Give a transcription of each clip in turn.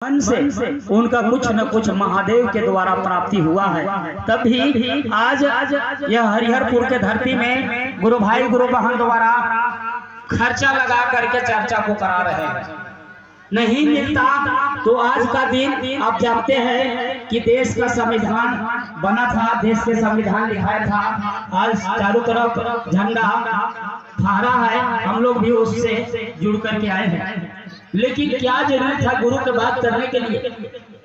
मन से उनका कुछ न कुछ महादेव के द्वारा प्राप्ति हुआ है। तभी आज यह हरिहरपुर के धरती में गुरु भाई गुरु बहन द्वारा खर्चा लगा करके चर्चा को करा रहे हैं। नहीं मिलता तो आज का दिन आप जानते हैं कि देश का संविधान बना था, देश के संविधान लिखाया था। आज चारों तरफ झंडा फहरा है, हम लोग भी उससे जुड़ करके आए हैं। लेकिन क्या जरूरत था गुरु के बात करने के लिए?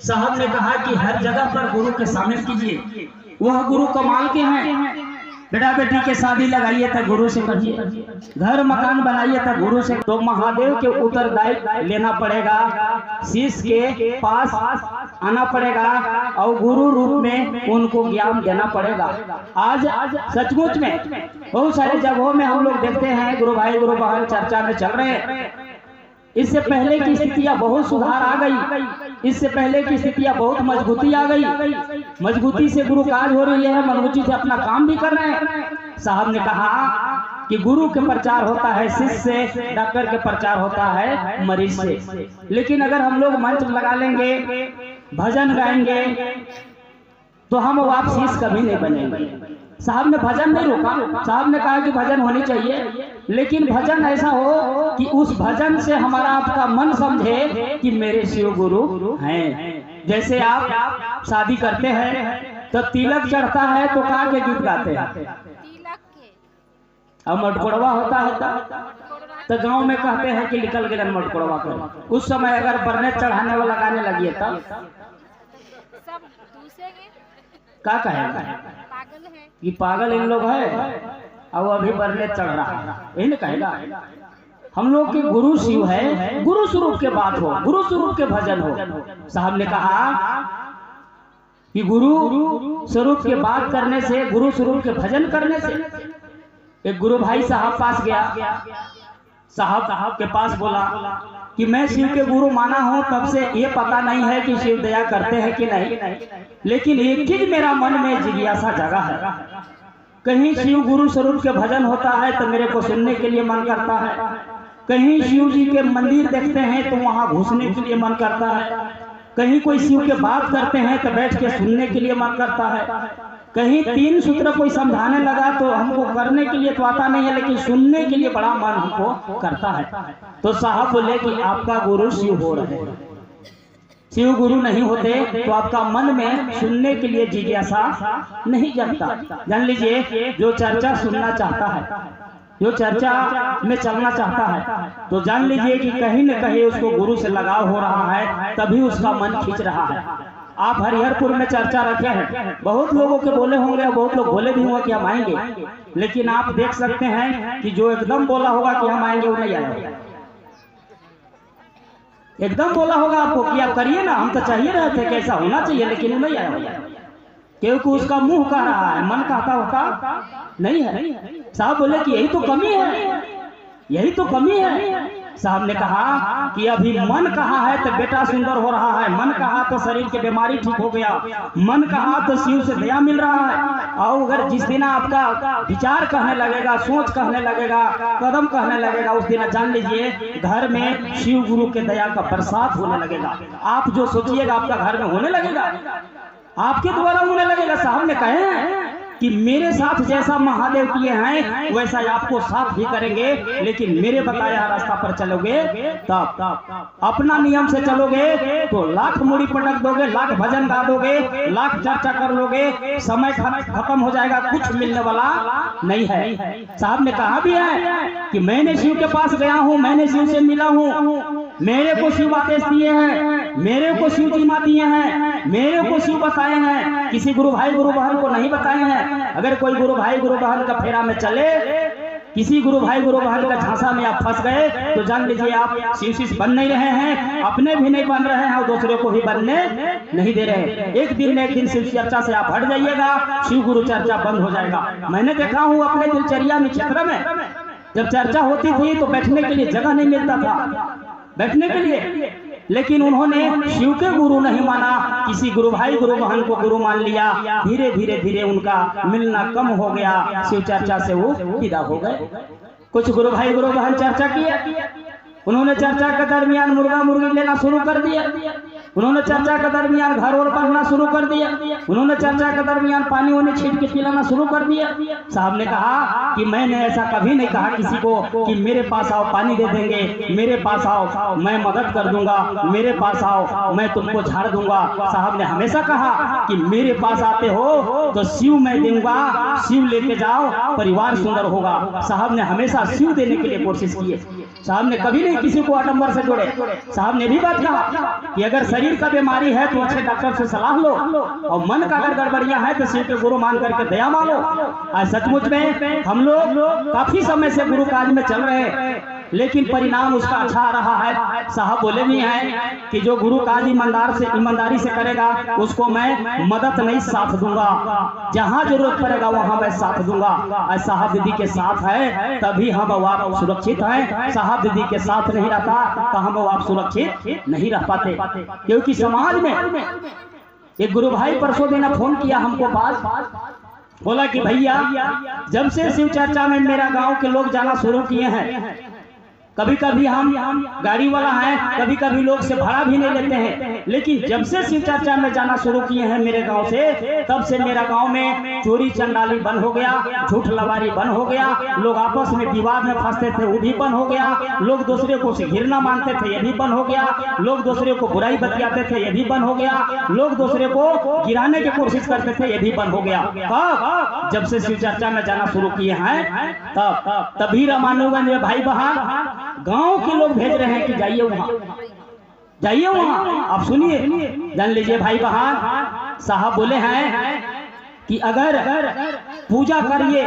साहब ने कहा कि हर जगह पर गुरु के शामिल कीजिए। वह गुरु कमाल के हैं। बेटा बेटी के शादी लगाइए तो गुरु से करिए, घर मकान बनाइए तो गुरु से। तो महादेव के उत्तरदायित्व लेना पड़ेगा, शिष्य के पास आना पड़ेगा और गुरु रूप में उनको ज्ञान देना पड़ेगा। आज सचमुच में बहुत सारे जगहों में हम लोग देखते हैं गुरु भाई गुरु बहन चर्चा में चल रहे हैं। इससे पहले की स्थितियां बहुत सुधार आ गई, इससे पहले की स्थितियां बहुत मजबूती आ गई। मजबूती से गुरु काज हो रही है, मजबूती से अपना काम भी कर रहे हैं। साहब ने कहा कि गुरु के प्रचार होता है शिष्य से, डॉक्टर के प्रचार होता है मरीज से। लेकिन अगर हम लोग मंच लगा लेंगे, भजन गाएंगे तो हम वापसी कभी नहीं बनेंगे। साहब ने भजन नहीं रोका, साहब ने कहा कि भजन होनी चाहिए, लेकिन भजन ऐसा हो कि उस भजन से हमारा आपका मन समझे कि मेरे शिव गुरु हैं। जैसे आप शादी करते हैं तो तिलक चढ़ता है तो कहाँ के गीत गाते हैं? अब मटकोड़वा होता है तो गांव में कहते हैं कि निकल गए मटकोड़वा कर। उस समय अगर बरने चढ़ाने वाला गाने लगिए तब क्या कहेगा कि पागल इन लोग है और अभी बरने चढ़ रहा है, यही ना कहेगा। हम लोग के गुरु शिव है, गुरु स्वरूप के बात हो, गुरु स्वरूप के भजन हो। साहब ने कहा कि गुरु स्वरूप के बात करने से, गुरु स्वरूप के भजन करने से। एक गुरु भाई साहब पास गया, साहब के पास बोला कि मैं शिव के गुरु माना हूं, तब से ये पता नहीं है कि शिव दया करते हैं कि नहीं, लेकिन एक चीज मेरा मन में जिज्ञासा जगा है। कहीं शिव गुरु स्वरूप के भजन होता है तो मेरे को सुनने के लिए मन करता है, कहीं शिव जी के मंदिर देखते हैं तो वहां घुसने के लिए मन करता है, कहीं कोई शिव के बात करते हैं तो बैठ के सुनने के लिए मन करता है, कहीं तीन सूत्र कोई समझाने लगा तो हमको करने के लिए तो आता नहीं है, लेकिन सुनने के लिए बड़ा मन हमको करता है। तो साहब बोले कि आपका गुरु शिव हो रहे हैं, शिव गुरु नहीं होते तो आपका मन में सुनने के लिए जिज्ञासा नहीं जगता। जान लीजिए, जो चर्चा सुनना चाहता है, जो चर्चा में चलना चाहता है, तो जान लीजिए कि कहीं न कहीं उसको गुरु से लगाव हो रहा है, तभी उसका मन खींच रहा है। आप हरिहरपुर में चर्चा रखे हैं, बहुत लोगों के बोले होंगे, बहुत लोग बोले भी होंगे कि हम आएंगे, लेकिन आप देख सकते हैं कि जो एकदम बोला होगा कि हम आएंगे वो नहीं आएगा। एकदम बोला होगा आपको कि आप करिए ना, हम तो चाहिए रहे थे कि ऐसा होना चाहिए, लेकिन वो नहीं आया, क्योंकि उसका मुंह कह रहा है, मन कहता होता नहीं है। साहब बोले कि यही तो कमी है, यही तो कमी है। साहब ने कहा कि अभी मन कहा है तो बेटा सुंदर हो रहा है, मन कहा तो शरीर की बीमारी ठीक हो गया, मन कहा तो शिव से दया मिल रहा है। और अगर जिस दिन आपका विचार कहने लगेगा, सोच कहने लगेगा, कदम कहने लगेगा, उस दिन जान लीजिए घर में शिव गुरु के दया का बरसात होने लगेगा। आप जो सोचिएगा आपका घर में होने लगेगा, आपके द्वारा होने लगेगा। साहब ने कहे कि मेरे साथ जैसा महादेव किए हैं वैसा आपको साथ भी करेंगे, लेकिन मेरे बताया रास्ता पर चलोगे तब अपना नियम से चलोगे तो लाख मुड़ी पटक दोगे, लाख भजन गा दोगे, लाख चर्चा कर लोगे, समय खत्म हो जाएगा, कुछ मिलने वाला नहीं है। साहब ने कहा भी है कि मैंने शिव के पास गया हूँ, मैंने शिव से मिला हूँ, मेरे को शिव आदेश दिए हैं, मेरे को शिव जी दिए हैं, मेरे को शिव बताए हैं, किसी गुरु भाई गुरु बहन को नहीं बताए हैं। अगर कोई गुरु भाई गुरु बहन का फेरा में चले, किसी गुरु भाई गुरु बहन का झांसा में आप फंस गए तो जान लीजिए आप शिव शिष्य बन नहीं रहे हैं, अपने भी नहीं बन रहे हैं और दूसरों को भी बनने नहीं दे रहे। एक दिन न एक दिन शिव चर्चा से आप हट जाइएगा, शिव गुरु चर्चा बंद हो जाएगा। मैंने देखा हूँ अपने दिनचर्या में, क्षेत्र में जब चर्चा होती थी तो बैठने के लिए जगह नहीं मिलता था बैठने के लिए, लेकिन उन्होंने शिव के गुरु नहीं माना, किसी गुरु भाई गुरु बहन को गुरु मान लिया। धीरे धीरे धीरे उनका मिलना कम हो गया, शिव चर्चा से वो विदा हो गए। कुछ गुरु भाई गुरु बहन चर्चा किए, उन्होंने चर्चा के दरमियान मुर्गा मुर्गी लेना शुरू कर दिया। उन्होंने चर्चा के दरमियान घर और बनना शुरू कर दिया। उन्होंने चर्चा के दरमियान पानी वानी छीट के पिलाना शुरू कर दिया। साहब ने कहा कि मैंने ऐसा कभी नहीं कहा किसी को कि मेरे पास आओ पानी दे देंगे, मेरे पास आओ मैं मदद कर दूंगा, मेरे पास आओ मैं तुमको झाड़ दूंगा। साहब ने हमेशा कहा कि मेरे पास आते हो तो शिव मैं दूंगा, शिव लेके जाओ, परिवार सुंदर होगा। साहब ने हमेशा शिव देने के लिए कोशिश की है। साहब ने कभी नहीं किसी को आडंबर से जोड़े। साहब ने भी बात कहा कि अगर शरीर का बीमारी है तो अच्छे डॉक्टर से सलाह लो, और मन का अगर गड़बड़ियां है तो शिव के गुरु मान करके दया मानो। आज सचमुच में हम लोग काफी समय से गुरु काज में चल रहे हैं, लेकिन परिणाम उसका अच्छा आ रहा है। साहब बोले भी हैं कि जो गुरु काज ईमानदारी से करेगा उसको मैं मदद नहीं साथ दूंगा, जहां जरूरत पड़ेगा वहां मैं साथ दूंगा। आज साहब दीदी के साथ है तभी हम आप सुरक्षित हैं। साहब दीदी के साथ नहीं रहता तो हम आप सुरक्षित नहीं रह पाते, क्योंकि समाज में एक गुरु भाई परसों दिन फोन किया हमको पास, बोला कि भैया जब से शिव चर्चा में मेरा गांव के लोग जाना शुरू किए हैं, कभी कभी हम गाड़ी वाला हैं, कभी कभी लोग से भाड़ा भी नहीं लेते हैं, लेकिन जब से शिव चर्चा में जाना शुरू किए हैं मेरे गांव से, तब से मेरा गांव में चोरी चंडाली बंद हो गया, झूठ लवारी बंद हो गया, लोग आपस में विवाद में फंसते थे वो भी बंद हो गया, लोग दूसरे को से घृणा मानते थे ये भी बंद हो गया, लोग दूसरे को बुराई बतियाते थे ये भी बंद हो गया, लोग दूसरे को गिराने की कोशिश करते थे ये भी बंद हो गया। कब? जब से शिव चर्चा में जाना शुरू किए हैं तभी रामानुगंज में भाई बहन गांव के लोग भेज रहे हैं कि जाइए वहां, जाइए वहां। आप सुनिए, जान लीजिए भाई बहन, साहब बोले हैं कि अगर पूजा करिए,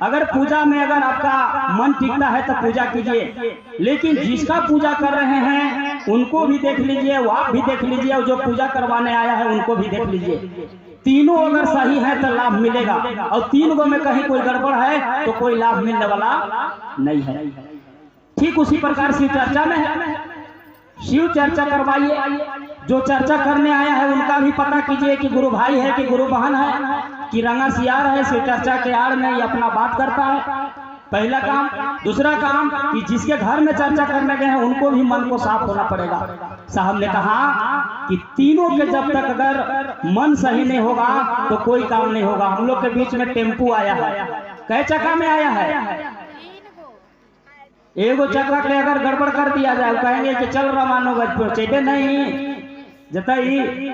अगर पूजा में अगर आपका मन टिकता है तो पूजा कीजिए, लेकिन जिसका पूजा कर रहे हैं उनको भी देख लीजिए, वो आप भी देख लीजिए, और जो पूजा करवाने आया है उनको भी देख लीजिए। तीनों अगर सही है तो लाभ मिलेगा, और तीन गो में कहीं कोई गड़बड़ है तो कोई लाभ मिलने वाला नहीं है। ठीक उसी प्रकार शिव चर्चा में है, शिव चर्चा करवाइए, जो चर्चा करने आया है उनका भी पता कीजिए कि गुरु भाई है कि गुरु बहन है कि रंगा सियार है, शिव चर्चा के आड़ में ये अपना बात करता है। पहला काम। दूसरा काम कि जिसके घर में चर्चा करने गए हैं उनको भी मन को साफ होना पड़ेगा। साहब ने कहा कि तीनों के जब तक अगर मन सही नहीं होगा तो कोई काम नहीं होगा। हम लोग के बीच में टेम्पू आया है, कै चक्का में आया है, एगो चक्का के अगर गड़बड़ कर दिया जाए कहेंगे कि चल रामानुगंज चेटे नहीं जताई।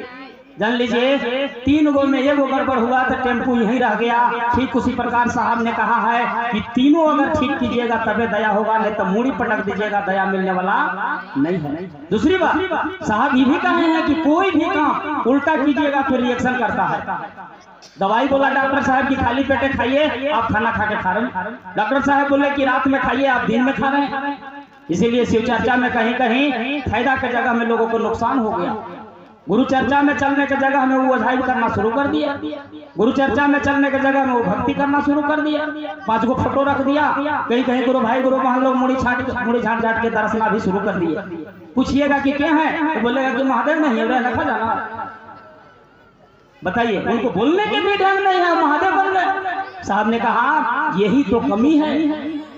जान लीजिए तीन गो में एगो गड़बड़ हुआ तो टेम्पू यहीं रह गया। ठीक उसी प्रकार साहब ने कहा है कि तीनों अगर ठीक कीजिएगा तबे दया होगा, नहीं तो मूड़ी पटक दीजिएगा, दया मिलने वाला नहीं है। दूसरी बात साहब ये भी कहे हैं कि कोई भी काम उल्टा कीजिएगा फिर रिएक्शन करता है। दवाई बोला डॉक्टर साहब की खाली पेटे खाइए, आप खाना खा के खा रहे हैं। डॉक्टर साहब बोले कि रात में खाइए, आप दिन में खा रहे हैं। इसीलिए शिव चर्चा में कहीं कहीं फायदा की जगह में लोगों को नुकसान हो गया। गुरु चर्चा में चलने की जगह में वो ओझाई करना शुरू कर दिया, गुरु चर्चा में चलने की जगह में वो भक्ति करना शुरू कर दिया, 5 गो फोटो रख दिया, कहीं कहीं गुरु भाई गुरु बहन लोग मुड़ी झाट झाट के दर्शना भी शुरू कर दिए। पूछिएगा कि क्या है तो बोलेगा कि महादेव नहीं है, रखा जाना। बताइए, उनको बोलने के भी ढंग नहीं है, महादेव बन गए। साहब ने कहा यही तो कमी है,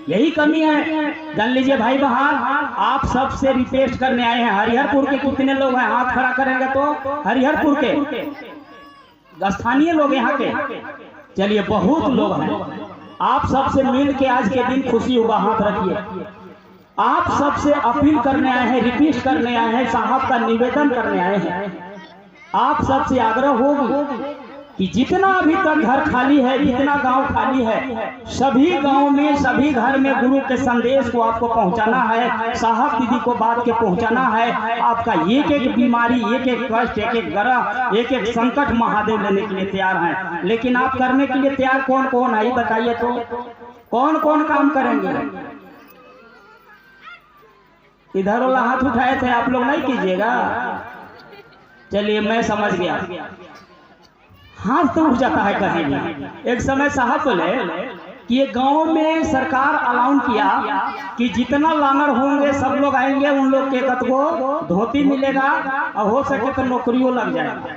यही कमी है। जान लीजिए भाई बहन, आप सबसे रिक्वेस्ट करने आए हैं। हरिहरपुर के कितने लोग हैं? हाथ खड़ा करेंगे तो हरिहरपुर के स्थानीय लोग यहाँ के, चलिए बहुत लोग हैं। आप सबसे मिल के आज के दिन खुशी होगा, हाथ रखिए। आप सबसे अपील करने आए हैं, रिक्वेस्ट करने आए हैं, साहब का निवेदन करने आए हैं। आप सबसे आग्रह होगी कि जितना अभी तक घर खाली है, जितना गांव खाली है, सभी गांव में सभी घर में गुरु के संदेश को आपको पहुंचाना है। साहब दीदी को बात के पहुंचाना है। आपका एक एक बीमारी, एक एक कष्ट, एक एक ग्रह, एक एक संकट महादेव लेने के लिए तैयार हैं। लेकिन आप करने के लिए तैयार कौन कौन है बताइए तो, कौन कौन काम करेंगे? इधर वाला हाथ उठाए थे आप लोग, नहीं कीजिएगा। चलिए मैं समझ गया, हाथ तो उठ जाता है कहीं भी। एक समय साहब बोले कि ये गांव में सरकार अलाउन किया कि जितना लांगड़ होंगे सब लोग आएंगे, उन लोग के एक को धोती मिलेगा और हो सके तो नौकरियों लग जाएगा।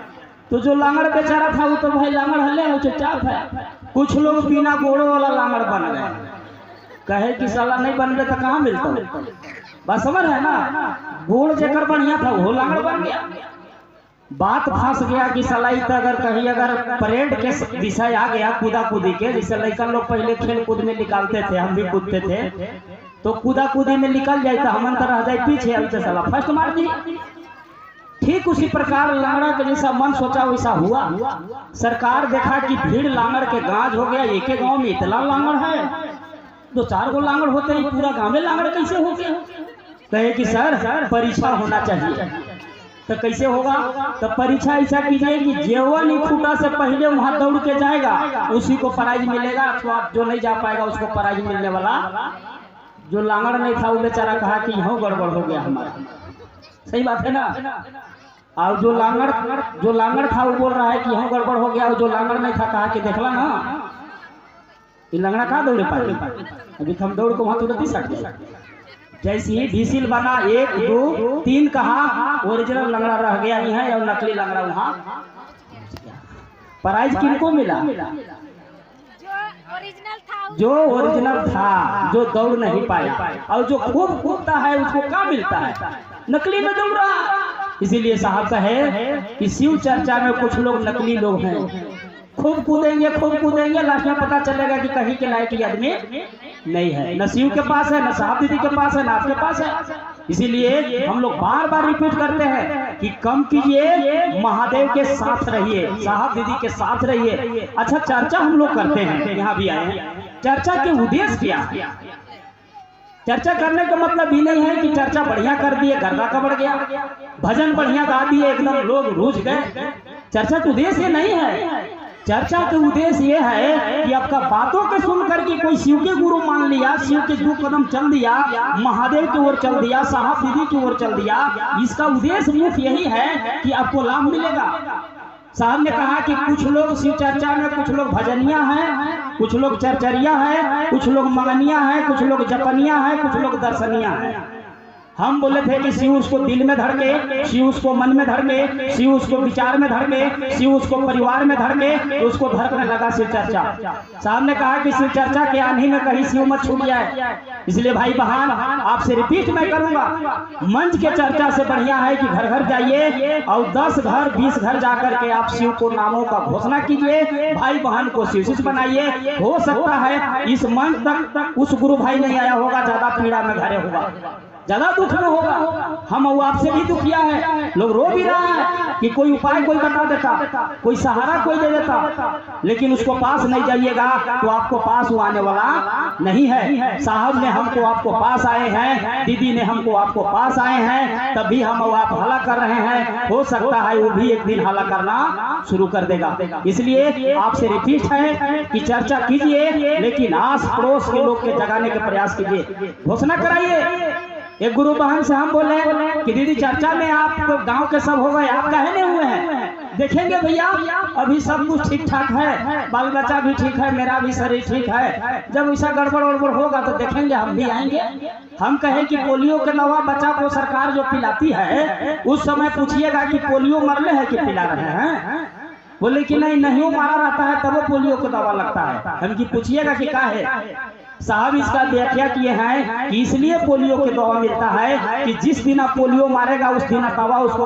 तो जो लांगड़ बेचारा था वो तो भाई लांगड़ हले वो चुपचाप है। कुछ लोग बिना गोड़ों वाला लांगड़ बन गए। कहे कि साला नहीं बन रहे तो कहाँ मिलता। बस समझ है ना, गोड़ जेकर बढ़िया था वो लांगड़ बन गया। बात फंस गया कि सलाई तो अगर कहीं अगर परेड के विषय आ गया कूदा कूदी के, जैसे लड़का लोग पहले खेल कूद में निकालते थे, हम भी कूदते थे, तो कूदा कूदी में निकल जाए तो हम रह जाए पीछे, हमसे साला फर्स्ट मार दी। ठीक उसी प्रकार लांगड़ा के जैसा मन सोचा वैसा हुआ। सरकार देखा कि भीड़ लांगड़ के गांज हो गया, एक गांव में इतना लांगड़ है, 2-4 गो लांगड़ होते हैं, पूरा गांव में लांगड़ कैसे हो गया। कहे कि सर परीक्षा होना चाहिए। तो कैसे होगा, तो परीक्षा ऐसा कीजिए कि जेवा नहीं फूटा से पहले वहां दौड़ के जाएगा उसी को प्राइज मिलेगा, अथवा जो नहीं जा पाएगा उसको प्राइज मिलने वाला। जो लांगड़ नहीं था वो बेचारा कहा कि यहाँ गड़बड़ हो गया हमारा। सही बात है ना। और जो लांगड़ था वो बोल रहा है कि यहाँ गड़बड़ हो गया, और जो लांगड़ नहीं था कहा कि देखला ना ये लंगड़ा कहाँ दौड़े पाए, अभी हम दौड़ को वहां तुरंत ही सकते। जैसे ही ढीसिल बना 1 2 3 कहा, ओरिजिनल लंगड़ा रह गया यहाँ और नकली लंगड़ा वहां। प्राइज किनको मिला, जो ओरिजिनल था, जो दौड़ नहीं पाया। और जो खूब कूदता है उसको क्या मिलता है, नकली में दौड़ रहा। इसीलिए साहब कहे कि शिव चर्चा में कुछ लोग नकली लोग हैं, खूब कूदेंगे, लास्ट में पता चलेगा कि कहीं के लायक आदमी नहीं है, न शिव के पास है, न साहब दीदी के पास है, न आपके पास है। इसीलिए हम लोग बार बार रिपीट करते हैं कि कम कीजिए, महादेव के साथ रहिए, साहब दीदी के साथ रहिए। अच्छा, चर्चा हम लोग करते हैं, यहाँ भी आए हैं, चर्चा के उद्देश्य क्या है। चर्चा करने का मतलब भी नहीं है कि चर्चा बढ़िया कर दिए गर्दा का बढ़ गया, भजन बढ़िया गा दिए एकदम लोग रूझ गए। चर्चा का उद्देश्य ये नहीं है। चर्चा का उद्देश्य ये है कि आपका बातों के सुन करके कोई शिव के गुरु मान लिया, शिव के 2 कदम चल दिया, महादेव की ओर चल दिया, साहब दीदी की ओर चल दिया। इसका उद्देश्य मुख्य यही है कि आपको लाभ मिलेगा। साहब ने कहा कि कुछ लोग शिव चर्चा में, कुछ लोग भजनिया हैं, कुछ लोग चरचरिया हैं, कुछ लोग मगनिया हैं, कुछ लोग जपनिया हैं, कुछ लोग दर्शनिया हैं। हम बोले थे कि शिव उसको दिल में धड़के, शिव उसको मन में धड़के, शिव उसको विचार में धड़के, शिव उसको परिवार में धड़के, तो उसको धड़कने लगा शिव चर्चा। साहब ने कहा कि शिव चर्चा के आंधी में कहीं शिव मत छूट जाए। इसलिए भाई बहन आपसे रिपीट मैं करूंगा, मंच के चर्चा से बढ़िया है कि घर घर जाइए और 10 घर 20 घर जाकर के आप शिव को नामों का घोषणा कीजिए, भाई बहन को शिव शिष्य बनाइए। हो सकता है इस मंच तक उस गुरु भाई नहीं आया होगा, ज्यादा पीड़ा में घरे होगा, ज्यादा दुख में होगा। हम आपसे भी दुखिया है, लोग रो भी रहा है कि कोई उपाय कोई बता देता, कोई सहारा कोई दे देता, लेकिन उसको पास नहीं जाइएगा तो आपको पास वो आने वाला नहीं है। साहब ने हमको आपको पास आए हैं, दीदी ने हमको आपको पास आए हैं, तभी हम आप हला कर रहे हैं। हो सकता है वो भी एक दिन हला करना शुरू कर देगा। इसलिए आपसे रिपीट है कि चर्चा कीजिए, लेकिन आस पड़ोस के लोग के जगाने के प्रयास कीजिए, घोषणा कराइए। एक गुरु बहन से हम बोले कि दीदी चर्चा में आप तो गांव के सब हो गए, आप काहे नहीं हुए हैं। देखेंगे भैया अभी सब कुछ ठीक ठाक है, बाल बच्चा भी ठीक है, मेरा भी शरीर ठीक है, जब ऐसा गड़बड़ वड़बड़ होगा तो देखेंगे हम भी आएंगे। हम कहें कि पोलियो के दवा बच्चा को सरकार जो पिलाती है, उस समय पूछिएगा कि पोलियो मरले है कि पिला रहे हैं। बोले कि नहीं मारा रहता है तब पोलियो को दवा लगता है। हम की पूछिएगा कि क्या है। साहब इसका व्याख्या किए हैं कि इसलिए पोलियो की दवा मिलता है कि जिस दिन आप पोलियो मारेगा उस दिन दवा उसको